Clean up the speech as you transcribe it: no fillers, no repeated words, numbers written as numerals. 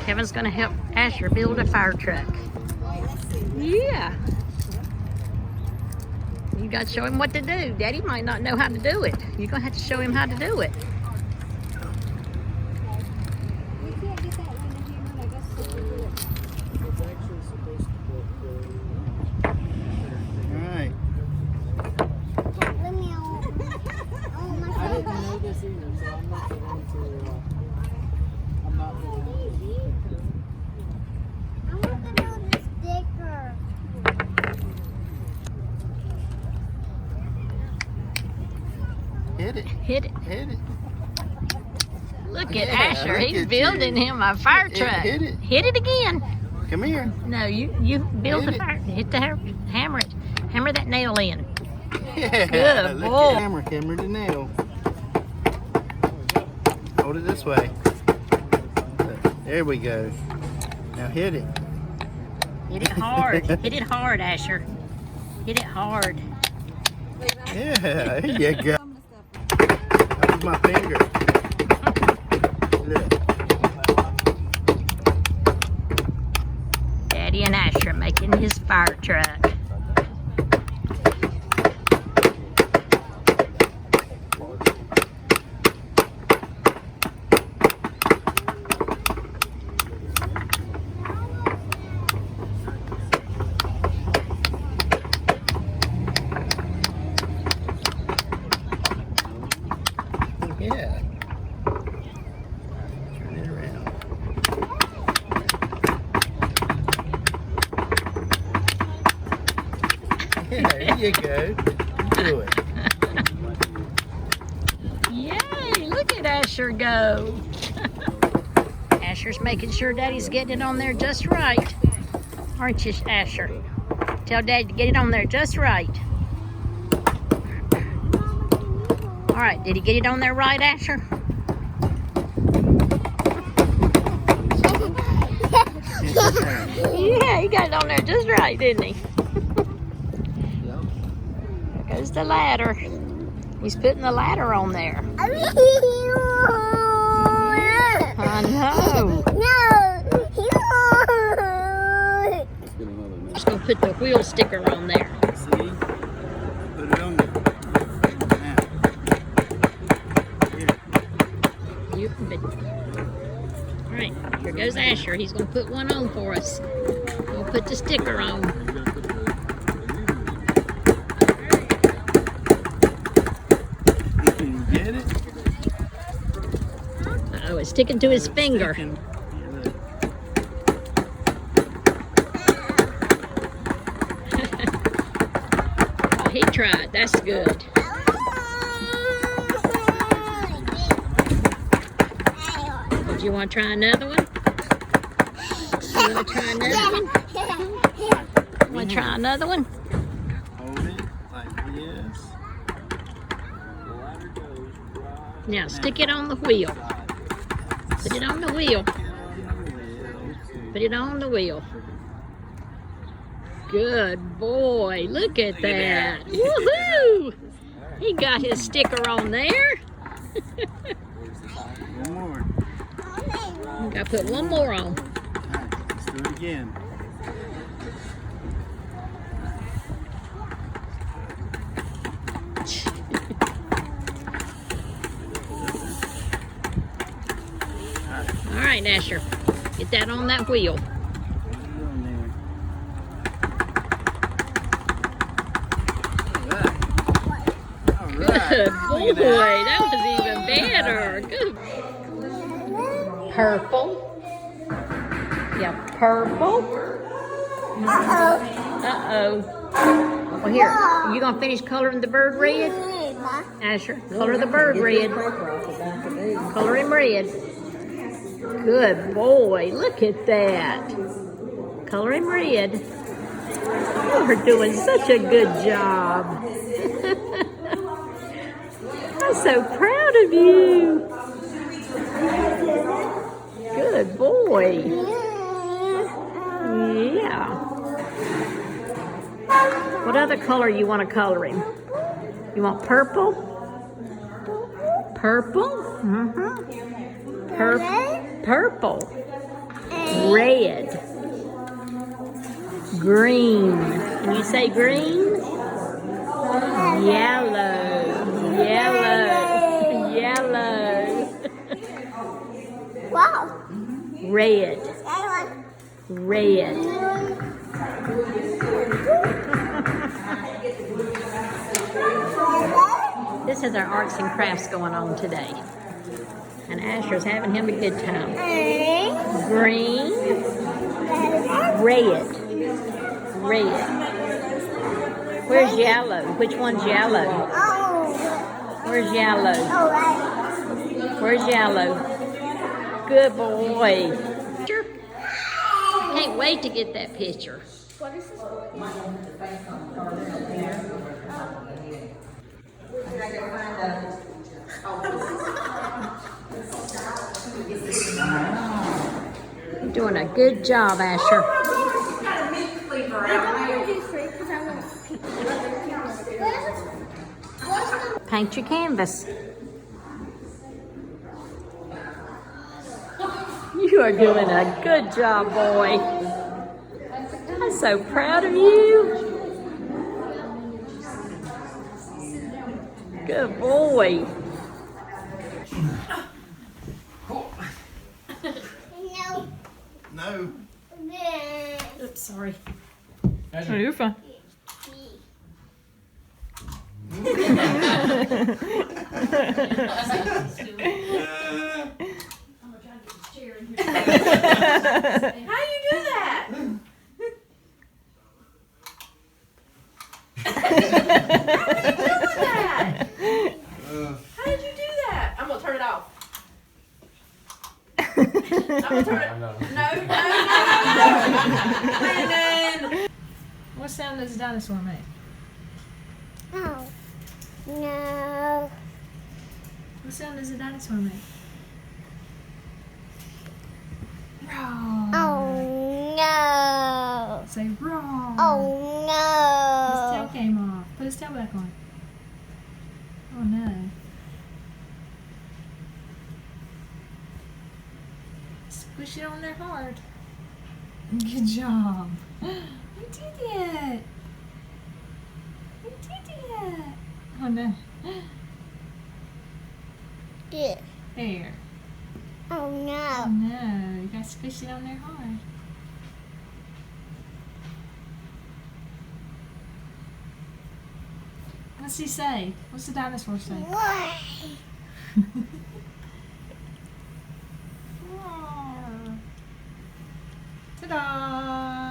Kevin's gonna help Asher build a fire truck. Yeah. You gotta show him what to do. Daddy might not know how to do it. You're gonna have to show him how to do it. Alright. I didn't know this either, so I'm not going to Hit it. Hit it. Hit it. Look at Yeah, Asher. look He's at building him a fire truck. Hit it. Hit it again. Come here. No, you build Hit the it. fire. Hit the hammer it. Hammer that nail in. Yeah. Good Look boy. at hammer the nail. Hold it this way. There we go. Now hit it. Hit it hard. Hit it hard, Asher. Hit it hard. Yeah, there you go. That was my finger. Look. Daddy and Asher making his fire truck. Yeah. Turn it around. Yeah, there you go. Do it. Yay, look at Asher go. Asher's making sure Daddy's getting it on there just right. Aren't you, Asher? Tell Daddy to get it on there just right. All right, did he get it on there right, Asher? Yeah, he got it on there just right, didn't he? There goes the ladder. He's putting the ladder on there. I know. Just gonna put the wheel sticker on there. See? Put it on there. All right, here goes Asher. He's gonna put one on for us. We'll put the sticker on. Can you get it? Uh-oh, it's sticking to his finger. Oh, he tried. That's good. Did you want to try another one? You want to try another one? Want to try another one? Hold it like this. Now stick it on the wheel. Put it on the wheel. Put it on the wheel. Good boy. Look at that. Woohoo! He got his sticker on there. One more. Gotta put one more on. Alright, let's do it again. All right, Asher. Get that on that wheel. Good boy. That was even better. Good. Purple. Yeah, purple. Uh-oh. Well, here. You gonna finish coloring the bird red? Asher, color the bird red. Color him red. Good boy. Look at that. Color him red. You're doing such a good job. I'm so proud of you. Good boy. Yeah. What other color you want to color him? You want purple? Purple? Mm-hmm. Purple. Red. Green. Can you say green? Yellow. Yellow. Yellow. Wow. Red. Red. This is our arts and crafts going on today. And Asher's having him a good time. Green. Red. Red. Where's yellow? Which one's yellow? Where's yellow? Where's yellow? Good boy. Can't wait to get that picture. What is this? You're doing a good job, Asher. Paint your canvas. You are doing a good job, boy. I'm so proud of you. Good boy. No. Oops, sorry. Oh, you're fine. How you do that? How did you do that? I'm gonna turn it off. I'm gonna turn it. No. Landon. What sound does a dinosaur make? Oh. No. What sound does a dinosaur make? Roar. Oh no. Say roar. Oh His tail no. came off. Put his tail back on. Oh no. Squish it on there hard. Good job. You did it. You did it. Oh no. Yeah. There. Oh Oh no. no. You gotta squish it on there hard. What's he say? What's the dinosaur say? Why? Ta-da!